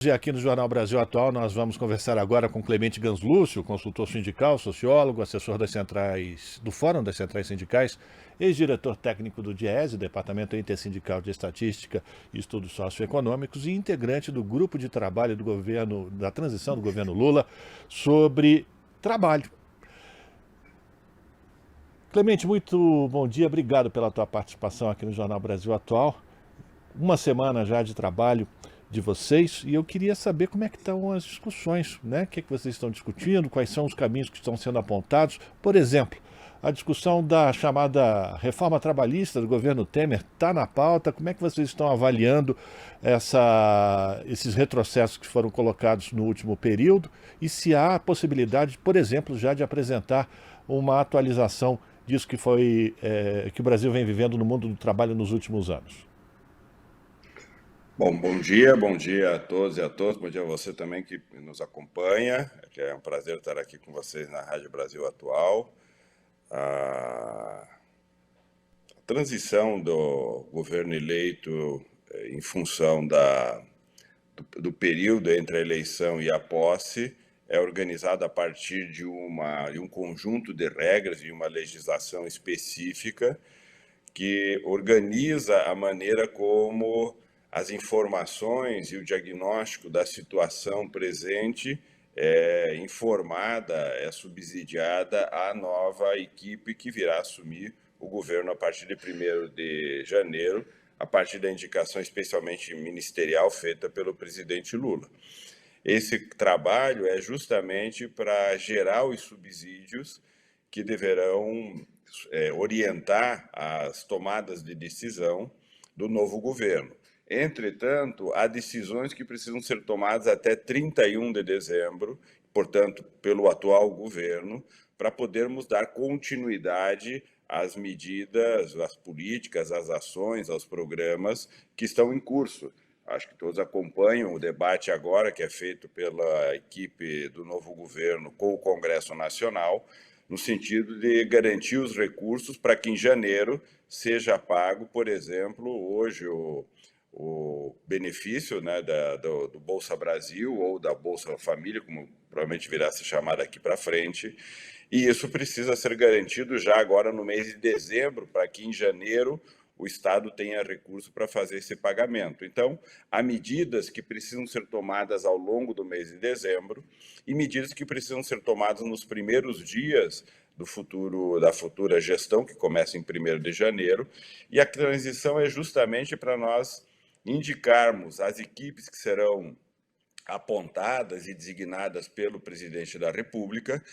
E aqui no Jornal Brasil Atual, nós vamos conversar agora com Clemente Ganslúcio, consultor sindical, sociólogo, assessor das centrais, do Fórum das Centrais Sindicais, ex-diretor técnico do DIESE, Departamento Intersindical de Estatística e Estudos Socioeconômicos, e integrante do grupo de trabalho do governo, da transição do governo Lula sobre trabalho. Clemente, muito bom dia, obrigado pela tua participação aqui no Jornal Brasil Atual. Uma semana já de trabalho de vocês e eu queria saber como é que estão as discussões, né? O que é que vocês estão discutindo, quais são os caminhos que estão sendo apontados. Por exemplo, a discussão da chamada reforma trabalhista do governo Temer está na pauta. Como é que vocês estão avaliando esses retrocessos que foram colocados no último período e se há a possibilidade, por exemplo, já de apresentar uma atualização disso que que o Brasil vem vivendo no mundo do trabalho nos últimos anos? Bom dia a todos e a todas. Bom dia a você também que nos acompanha. É um prazer estar aqui com vocês na Rádio Brasil Atual. A transição do governo eleito em função do período entre a eleição e a posse é organizada a partir de um conjunto de regras e uma legislação específica que organiza a maneira como as informações e o diagnóstico da situação presente é informada, é subsidiada à nova equipe que virá assumir o governo a partir de 1º de janeiro, a partir da indicação especialmente ministerial feita pelo presidente Lula. Esse trabalho é justamente para gerar os subsídios que deverão orientar as tomadas de decisão do novo governo. Entretanto, há decisões que precisam ser tomadas até 31 de dezembro, portanto, pelo atual governo, para podermos dar continuidade às medidas, às políticas, às ações, aos programas que estão em curso. Acho que todos acompanham o debate agora, que é feito pela equipe do novo governo com o Congresso Nacional, no sentido de garantir os recursos para que em janeiro seja pago, por exemplo, hoje o benefício, né, do Bolsa Brasil ou da Bolsa Família, como provavelmente virá a ser chamada aqui para frente, e isso precisa ser garantido já agora no mês de dezembro, para que em janeiro o Estado tenha recurso para fazer esse pagamento. Então, há medidas que precisam ser tomadas ao longo do mês de dezembro e medidas que precisam ser tomadas nos primeiros dias da futura gestão, que começa em 1º de janeiro, e a transição é justamente para nós indicarmos as equipes que serão apontadas e designadas pelo presidente da República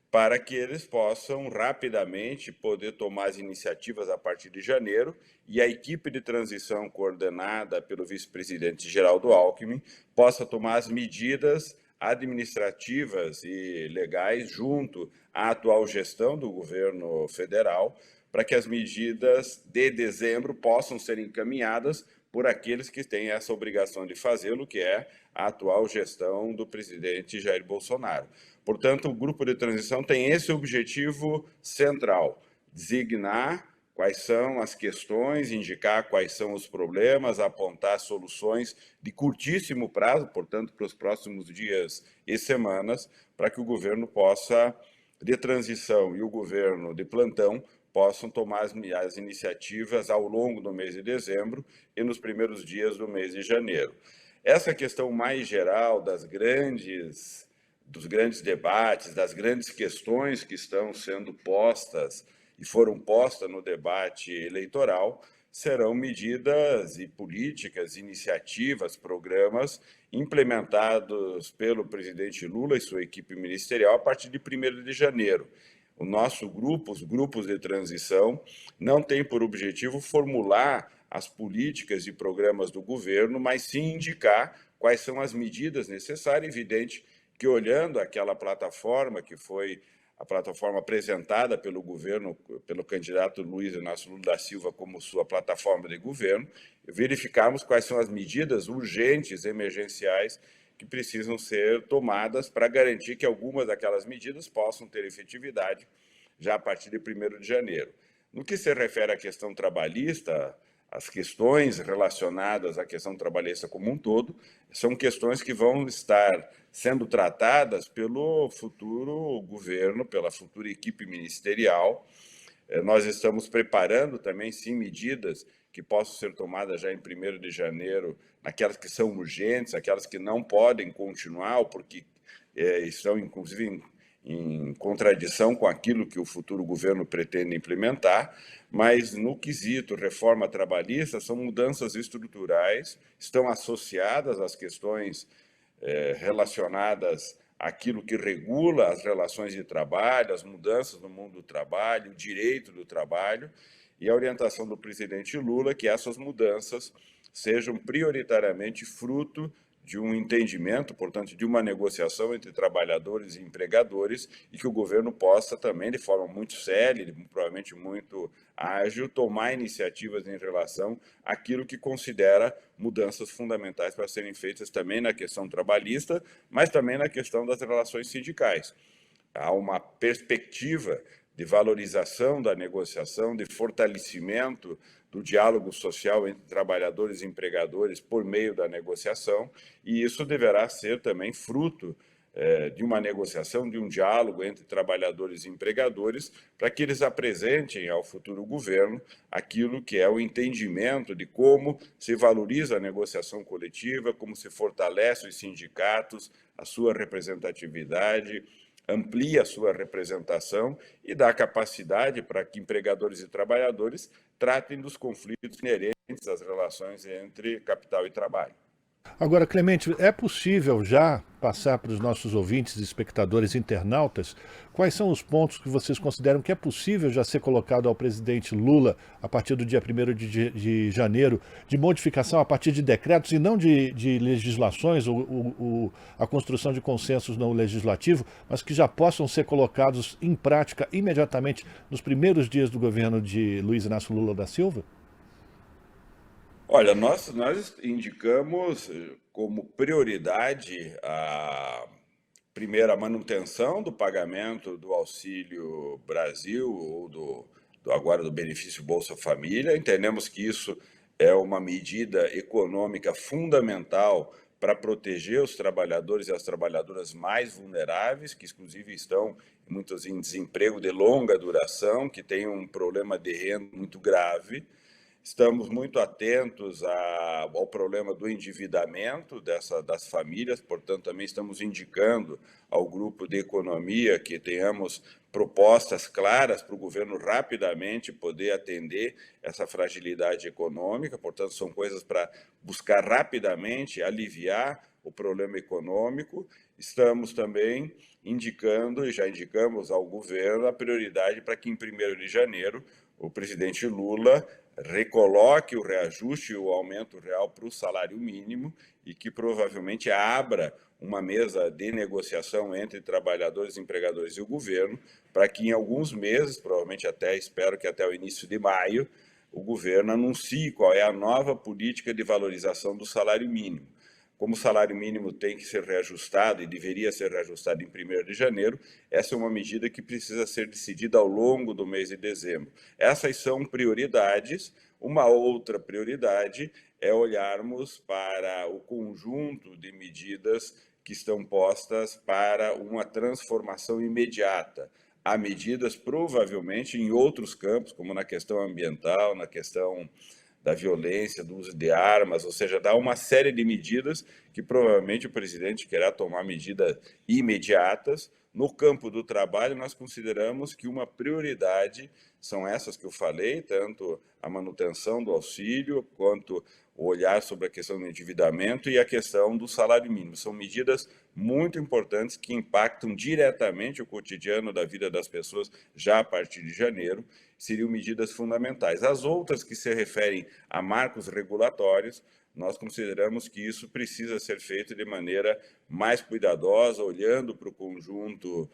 para que eles possam rapidamente poder tomar as iniciativas a partir de janeiro e a equipe de transição coordenada pelo vice-presidente Geraldo Alckmin possa tomar as medidas administrativas e legais junto à atual gestão do governo federal para que as medidas de dezembro possam ser encaminhadas por aqueles que têm essa obrigação de fazê-lo, que é a atual gestão do presidente Jair Bolsonaro. Portanto, o grupo de transição tem esse objetivo central: designar quais são as questões, indicar quais são os problemas, apontar soluções de curtíssimo prazo, portanto, para os próximos dias e semanas, para que o governo de transição e o governo de plantão possam tomar as iniciativas ao longo do mês de dezembro e nos primeiros dias do mês de janeiro. Essa questão mais geral dos grandes debates, das grandes questões que estão sendo postas e foram postas no debate eleitoral, serão medidas e políticas, iniciativas, programas implementados pelo presidente Lula e sua equipe ministerial a partir de 1º de janeiro. O nosso grupo, os grupos de transição, não tem por objetivo formular as políticas e programas do governo, mas sim indicar quais são as medidas necessárias. Evidente que, olhando aquela plataforma que foi a plataforma apresentada pelo governo, pelo candidato Luiz Inácio Lula da Silva como sua plataforma de governo, verificarmos quais são as medidas urgentes, emergenciais, que precisam ser tomadas para garantir que algumas daquelas medidas possam ter efetividade já a partir de 1º de janeiro. No que se refere à questão trabalhista, as questões relacionadas à questão trabalhista como um todo são questões que vão estar sendo tratadas pelo futuro governo, pela futura equipe ministerial. Nós estamos preparando também, sim, medidas que possam ser tomadas já em 1º de janeiro, naquelas que são urgentes, aquelas que não podem continuar, ou porque estão, inclusive, em contradição com aquilo que o futuro governo pretende implementar, mas no quesito reforma trabalhista são mudanças estruturais, estão associadas às questões relacionadas àquilo que regula as relações de trabalho, as mudanças no mundo do trabalho, o direito do trabalho, e a orientação do presidente Lula que essas mudanças sejam prioritariamente fruto de um entendimento, portanto, de uma negociação entre trabalhadores e empregadores, e que o governo possa também, de forma muito séria, provavelmente muito ágil, tomar iniciativas em relação àquilo que considera mudanças fundamentais para serem feitas também na questão trabalhista, mas também na questão das relações sindicais. Há uma perspectiva de valorização da negociação, de fortalecimento do diálogo social entre trabalhadores e empregadores por meio da negociação, e isso deverá ser também fruto de uma negociação, de um diálogo entre trabalhadores e empregadores, para que eles apresentem ao futuro governo aquilo que é o entendimento de como se valoriza a negociação coletiva, como se fortalece os sindicatos, a sua representatividade, amplia a sua representação e dá capacidade para que empregadores e trabalhadores tratem dos conflitos inerentes às relações entre capital e trabalho. Agora, Clemente, é possível já passar para os nossos ouvintes, espectadores, internautas, quais são os pontos que vocês consideram que é possível já ser colocado ao presidente Lula a partir do dia 1º de janeiro, de modificação a partir de decretos e não de legislações, a construção de consensos no legislativo, mas que já possam ser colocados em prática imediatamente nos primeiros dias do governo de Luiz Inácio Lula da Silva? Olha, nós indicamos como prioridade a primeira manutenção do pagamento do Auxílio Brasil ou agora do benefício Bolsa Família. Entendemos que isso é uma medida econômica fundamental para proteger os trabalhadores e as trabalhadoras mais vulneráveis, que inclusive estão muitos em desemprego de longa duração, que têm um problema de renda muito grave. Estamos muito atentos ao problema do endividamento das famílias, portanto, também estamos indicando ao grupo de economia que tenhamos propostas claras para o governo rapidamente poder atender essa fragilidade econômica, portanto, são coisas para buscar rapidamente aliviar o problema econômico. Estamos também indicando, e já indicamos ao governo, a prioridade para que em 1º de janeiro o presidente Lula recoloque o reajuste e o aumento real para o salário mínimo e que provavelmente abra uma mesa de negociação entre trabalhadores, empregadores e o governo, para que em alguns meses, provavelmente espero que até o início de maio, o governo anuncie qual é a nova política de valorização do salário mínimo. Como o salário mínimo tem que ser reajustado e deveria ser reajustado em 1º de janeiro, essa é uma medida que precisa ser decidida ao longo do mês de dezembro. Essas são prioridades. Uma outra prioridade é olharmos para o conjunto de medidas que estão postas para uma transformação imediata. Há medidas, provavelmente, em outros campos, como na questão ambiental, na questão da violência, do uso de armas, ou seja, dá uma série de medidas que provavelmente o presidente querá tomar medidas imediatas. No campo do trabalho, nós consideramos que uma prioridade são essas que eu falei, tanto a manutenção do auxílio, quanto o olhar sobre a questão do endividamento e a questão do salário mínimo. São medidas muito importantes que impactam diretamente o cotidiano da vida das pessoas já a partir de janeiro, seriam medidas fundamentais. As outras que se referem a marcos regulatórios, nós consideramos que isso precisa ser feito de maneira mais cuidadosa, olhando para o conjunto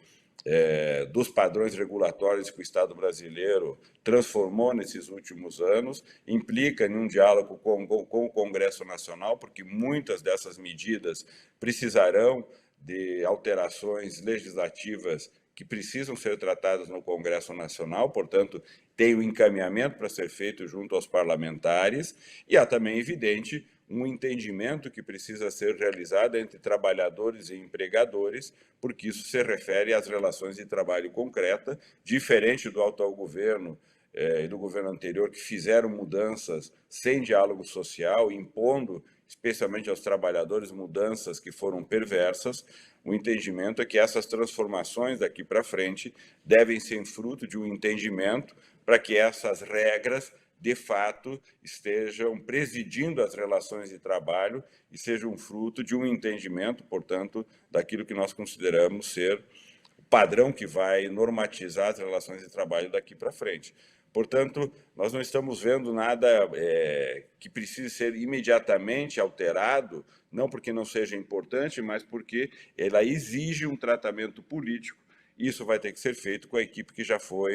dos padrões regulatórios que o Estado brasileiro transformou nesses últimos anos, implica em um diálogo com o Congresso Nacional, porque muitas dessas medidas precisarão de alterações legislativas que precisam ser tratadas no Congresso Nacional, portanto, tem o encaminhamento para ser feito junto aos parlamentares, e há também, evidente, um entendimento que precisa ser realizado entre trabalhadores e empregadores, porque isso se refere às relações de trabalho concreta, diferente do atual governo e do governo anterior, que fizeram mudanças sem diálogo social, impondo, especialmente aos trabalhadores, mudanças que foram perversas. O entendimento é que essas transformações daqui para frente devem ser fruto de um entendimento para que essas regras de fato, estejam presidindo as relações de trabalho e sejam fruto de um entendimento, portanto, daquilo que nós consideramos ser o padrão que vai normatizar as relações de trabalho daqui para frente. Portanto, nós não estamos vendo nada que precise ser imediatamente alterado, não porque não seja importante, mas porque ela exige um tratamento político. Isso vai ter que ser feito com a equipe que já for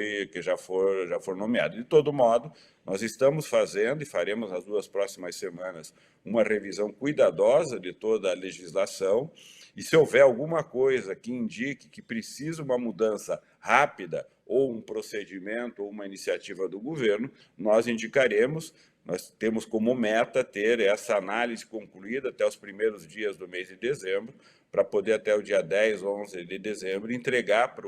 nomeada. De todo modo, nós estamos fazendo e faremos nas 2 próximas semanas uma revisão cuidadosa de toda a legislação, e se houver alguma coisa que indique que precisa uma mudança rápida ou um procedimento ou uma iniciativa do governo, nós indicaremos. Nós temos como meta ter essa análise concluída até os primeiros dias do mês de dezembro, para poder, até o dia 10, 11 de dezembro, entregar para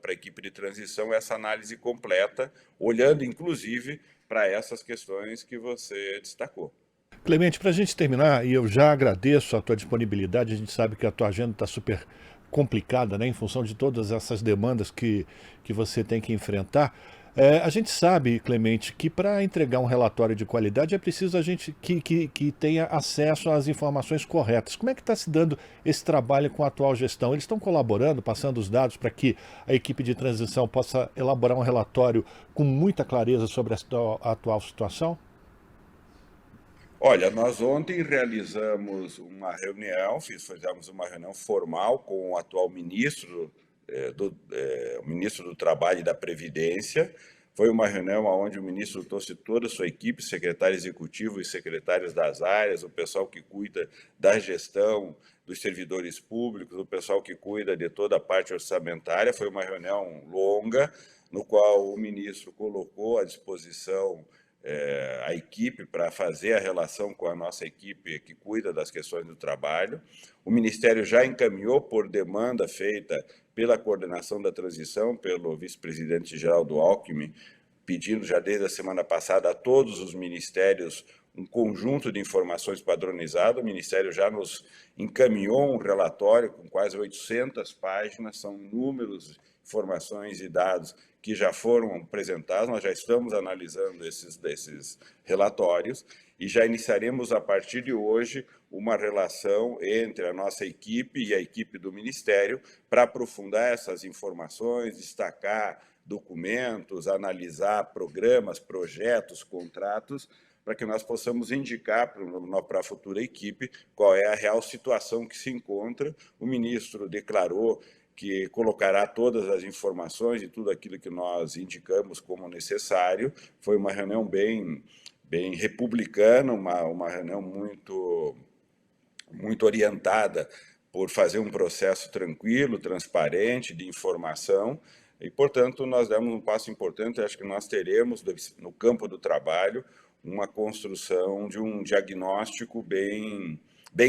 a equipe de transição essa análise completa, olhando, inclusive, para essas questões que você destacou. Clemente, para a gente terminar, e eu já agradeço a tua disponibilidade, a gente sabe que a tua agenda está super complicada, né, em função de todas essas demandas que você tem que enfrentar. A gente sabe, Clemente, que para entregar um relatório de qualidade é preciso a gente que tenha acesso às informações corretas. Como é que está se dando esse trabalho com a atual gestão? Eles estão colaborando, passando os dados para que a equipe de transição possa elaborar um relatório com muita clareza sobre a atual situação? Olha, nós ontem realizamos uma reunião, fizemos uma reunião formal com o atual ministro o ministro do Trabalho e da Previdência. Foi uma reunião onde o ministro trouxe toda a sua equipe, secretário executivo e secretários das áreas, o pessoal que cuida da gestão dos servidores públicos, o pessoal que cuida de toda a parte orçamentária. Foi uma reunião longa, no qual o ministro colocou à disposição a equipe para fazer a relação com a nossa equipe que cuida das questões do trabalho. O Ministério já encaminhou, por demanda feita pela coordenação da transição, pelo vice-presidente Geraldo Alckmin, pedindo já desde a semana passada a todos os ministérios um conjunto de informações padronizado. O Ministério já nos encaminhou um relatório com quase 800 páginas, são números, informações e dados que já foram apresentados. Nós já estamos analisando esses relatórios e já iniciaremos, a partir de hoje, uma relação entre a nossa equipe e a equipe do Ministério para aprofundar essas informações, destacar documentos, analisar programas, projetos, contratos, para que nós possamos indicar para a futura equipe qual é a real situação que se encontra. O ministro declarou que colocará todas as informações e tudo aquilo que nós indicamos como necessário. Foi uma reunião bem republicana, uma reunião muito orientada por fazer um processo tranquilo, transparente, de informação, e, portanto, nós demos um passo importante. Acho que nós teremos, no campo do trabalho, uma construção de um diagnóstico bem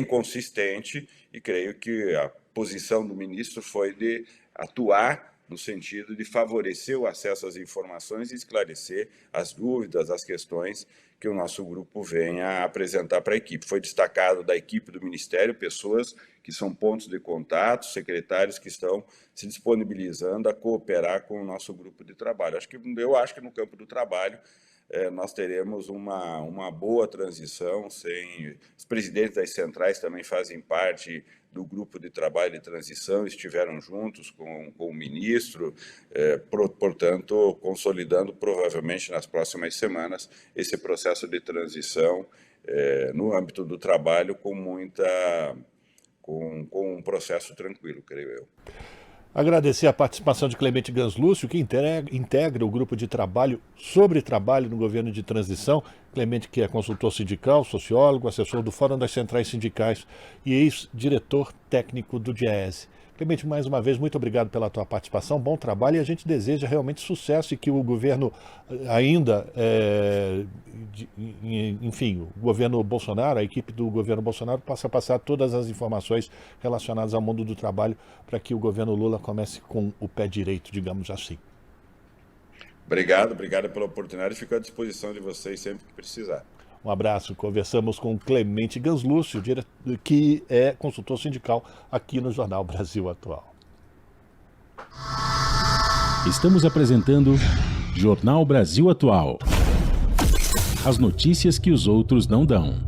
consistente, e creio que a posição do ministro foi de atuar no sentido de favorecer o acesso às informações e esclarecer as dúvidas, as questões que o nosso grupo venha a apresentar para a equipe. Foi destacado da equipe do Ministério pessoas que são pontos de contato, secretários que estão se disponibilizando a cooperar com o nosso grupo de trabalho. Eu acho que no campo do trabalho nós teremos uma boa transição. Os presidentes das centrais também fazem parte do grupo de trabalho de transição, estiveram juntos com o ministro, portanto, consolidando provavelmente nas próximas semanas esse processo de transição no âmbito do trabalho com um processo tranquilo, creio eu. Agradecer a participação de Clemente Ganslúcio, que integra o grupo de trabalho sobre trabalho no governo de transição. Clemente, que é consultor sindical, sociólogo, assessor do Fórum das Centrais Sindicais e ex-diretor técnico do DIEESE. Clemente, mais uma vez, muito obrigado pela tua participação, bom trabalho, e a gente deseja realmente sucesso e que o governo ainda, enfim, o governo Bolsonaro, a equipe do governo Bolsonaro possa passar todas as informações relacionadas ao mundo do trabalho para que o governo Lula comece com o pé direito, digamos assim. Obrigado pela oportunidade. Fico à disposição de vocês sempre que precisar. Um abraço. Conversamos com Clemente Ganslúcio, que é consultor sindical aqui no Jornal Brasil Atual. Estamos apresentando Jornal Brasil Atual. As notícias que os outros não dão.